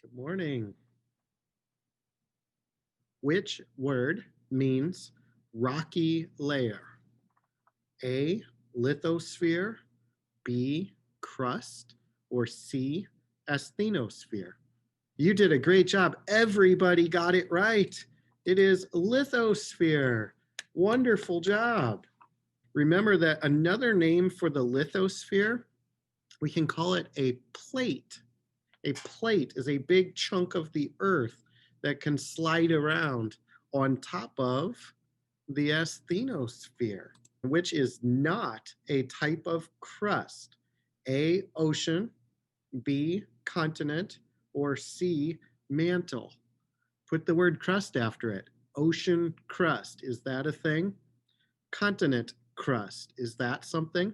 Good morning. Which word means rocky layer? A, lithosphere, B, crust, or C, asthenosphere? You did a great job. Everybody got it right. It is lithosphere. Wonderful job. Remember that another name for the lithosphere, we can call it a plate. A plate is a big chunk of the earth that can slide around on top of the asthenosphere, which is not a type of crust. A, ocean, B, continent, or C, mantle. Put the word crust after it. Ocean crust, is that a thing? Continent crust, is that something?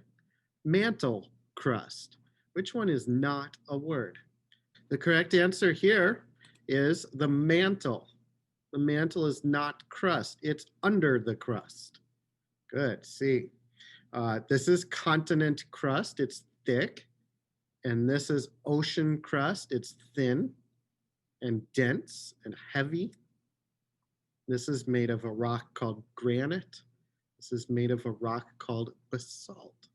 Mantle crust. Which one is not a word? The correct answer here is the mantle. The mantle is not crust, it's under the crust. Good, see. This is continent crust, it's thick. And this is ocean crust, it's thin and dense and heavy. This is made of a rock called granite. This is made of a rock called basalt.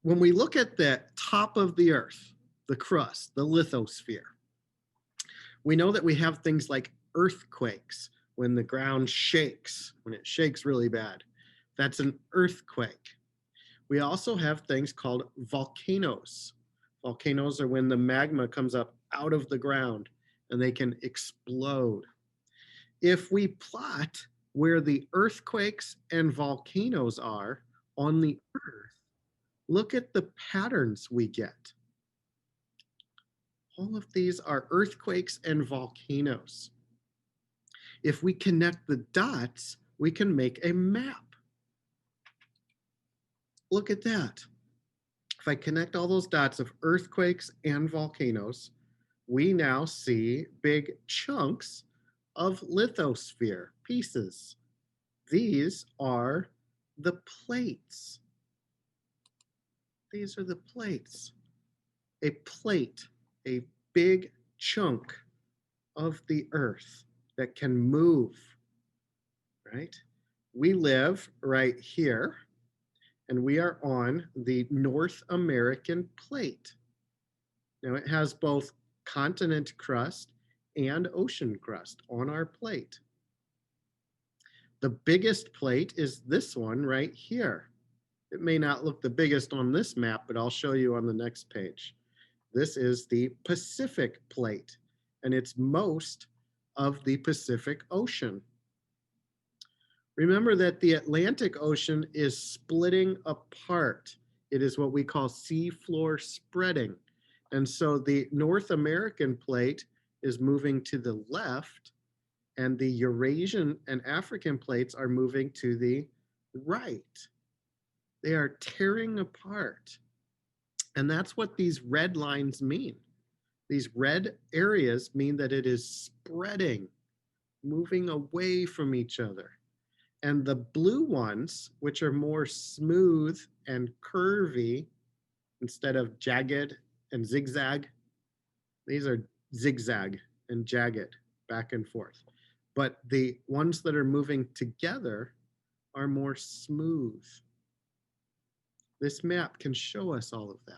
When we look at the top of the earth, the crust, the lithosphere, we know that we have things like earthquakes when the ground shakes, when it shakes really bad. That's an earthquake. We also have things called volcanoes. Volcanoes are when the magma comes up out of the ground and they can explode. If we plot where the earthquakes and volcanoes are on the earth, look at the patterns we get. All of these are earthquakes and volcanoes. If we connect the dots, we can make a map. Look at that. If I connect all those dots of earthquakes and volcanoes, we now see big chunks of lithosphere pieces. These are the plates. These are the plates. A plate, a big chunk of the earth that can move, right? We live right here, and we are on the North American plate. Now it has both continent crust and ocean crust on our plate. The biggest plate is this one right here. It may not look the biggest on this map, but I'll show you on the next page. This is the Pacific plate, and it's most of the Pacific Ocean. Remember that the Atlantic Ocean is splitting apart. It is what we call seafloor spreading. And so the North American plate is moving to the left, and the Eurasian and African plates are moving to the right. They are tearing apart. And that's what these red lines mean. These red areas mean that it is spreading, moving away from each other. And the blue ones, which are more smooth and curvy instead of jagged and zigzag, these are zigzag and jagged back and forth. But the ones that are moving together are more smooth. This map can show us all of that.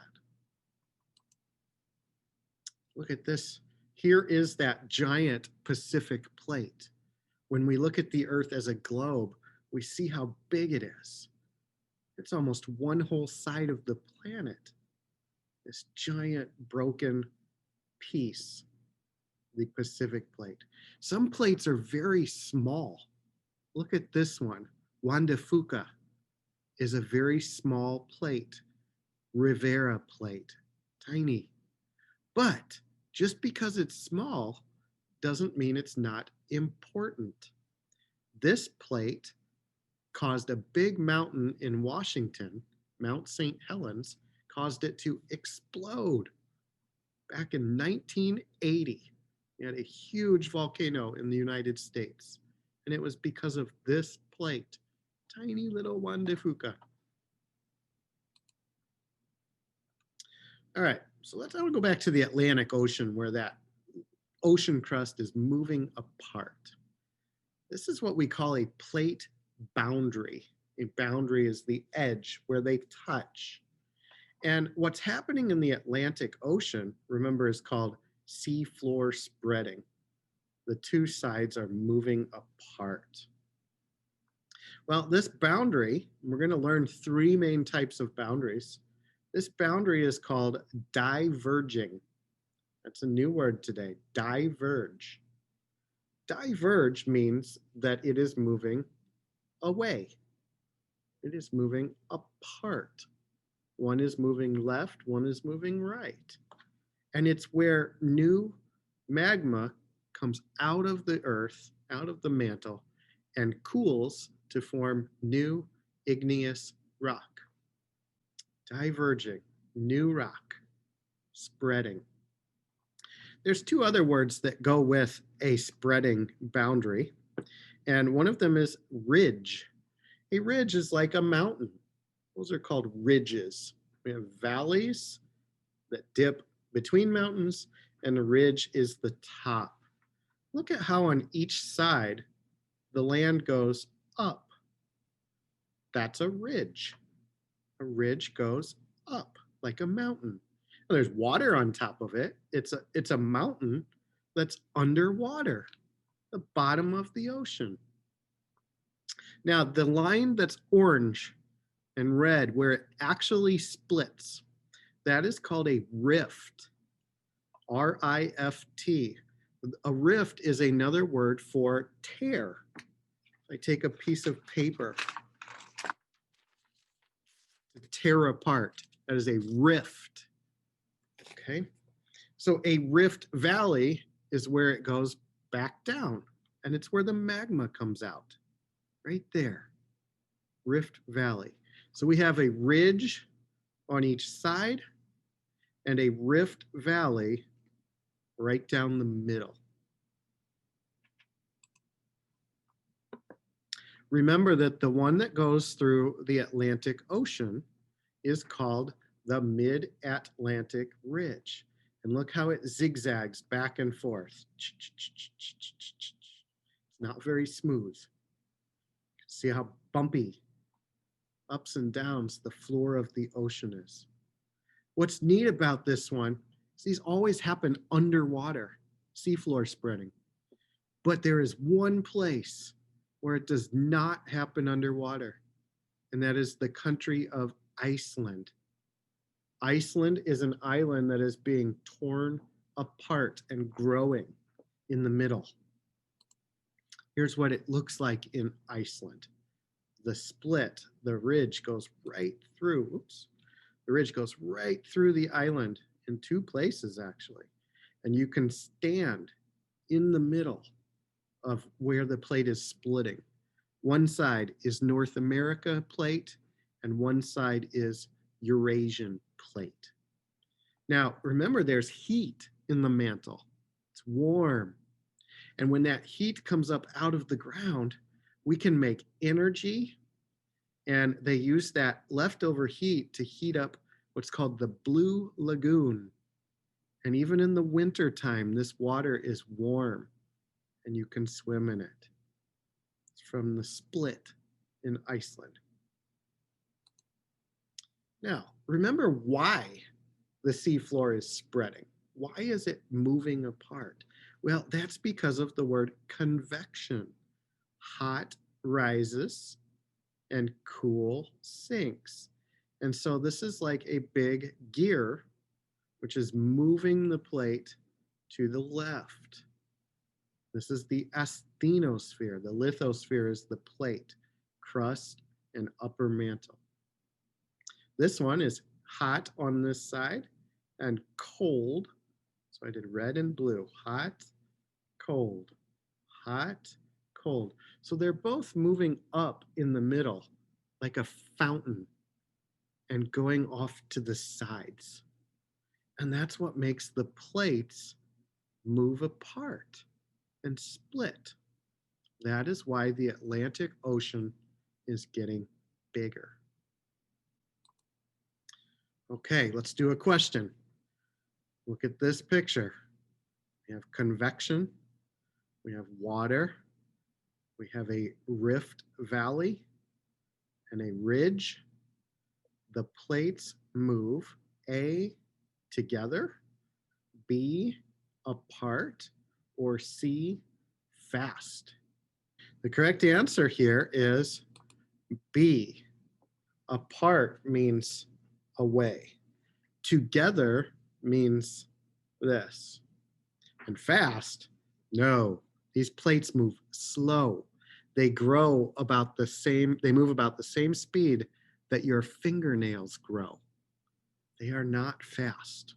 Look at this. Here is that giant Pacific plate. When we look at the Earth as a globe, we see how big it is. It's almost one whole side of the planet. This giant broken piece, the Pacific plate. Some plates are very small. Look at this one. Juan de Fuca is a very small plate. Rivera plate, tiny. But just because it's small doesn't mean it's not important. This plate caused a big mountain in Washington, Mount St. Helens, caused it to explode. Back in 1980, we had a huge volcano in the United States, and it was because of this plate, tiny little Juan de Fuca. All right, so let's go back to the Atlantic Ocean where that ocean crust is moving apart. This is what we call a plate boundary. A boundary is the edge where they touch. And what's happening in the Atlantic Ocean, remember, is called seafloor spreading. The two sides are moving apart. Well, this boundary, we're going to learn three main types of boundaries. This boundary is called diverging. That's a new word today, diverge. Diverge means that it is moving away. It is moving apart. One is moving left, one is moving right. And it's where new magma comes out of the earth, out of the mantle, and cools to form new igneous rock. Diverging, new rock, spreading. There's two other words that go with a spreading boundary, and one of them is ridge. A ridge is like a mountain. Those are called ridges. We have valleys that dip between mountains, and a ridge is the top. Look at how on each side the land goes up. That's a ridge. A ridge goes up like a mountain. And there's water on top of it. It's a mountain that's underwater, the bottom of the ocean. Now, the line that's orange and red, where it actually splits, that is called a rift. R-I-F-T. A rift is another word for tear. I take a piece of paper to tear apart. That is a rift. Okay. So a rift valley is where it goes back down, and it's where the magma comes out. Right there. Rift Valley. So we have a ridge on each side and a rift valley right down the middle. Remember that the one that goes through the Atlantic Ocean is called the Mid-Atlantic Ridge. And look how it zigzags back and forth. It's not very smooth. See how bumpy, ups and downs the floor of the ocean is. What's neat about this one is these always happen underwater, seafloor spreading. But there is one place where it does not happen underwater, and that is the country of Iceland. Iceland is an island that is being torn apart and growing in the middle. Here's what it looks like in Iceland. The split, the ridge goes right through, the ridge goes right through the island in two places actually. And you can stand in the middle of where the plate is splitting. One side is North America plate and one side is Eurasian plate. Now, remember there's heat in the mantle. It's warm. And when that heat comes up out of the ground, we can make energy, and they use that leftover heat to heat up what's called the Blue Lagoon. And even in the winter time, this water is warm and you can swim in it. It's from the split in Iceland. Now, remember why the seafloor is spreading. Why is it moving apart? Well, that's because of the word convection. Hot rises and cool sinks. And so this is like a big gear, which is moving the plate to the left. This is the asthenosphere. The lithosphere is the plate, crust, and upper mantle. This one is hot on this side and cold. So I did red and blue. Hot, cold, hot, cold. So they're both moving up in the middle like a fountain and going off to the sides. And that's what makes the plates move apart and split. That is why the Atlantic Ocean is getting bigger. Okay, let's do a question. Look at this picture. We have convection. We have water. We have a rift valley and a ridge. The plates move A, together, B, apart, or C, fast. The correct answer here is B. Apart means away. Together means this. And fast, no. These plates move slow. They grow about the same, they move about the same speed that your fingernails grow. They are not fast.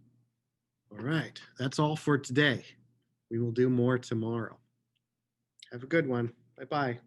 All right, that's all for today. We will do more tomorrow. Have a good one. Bye bye.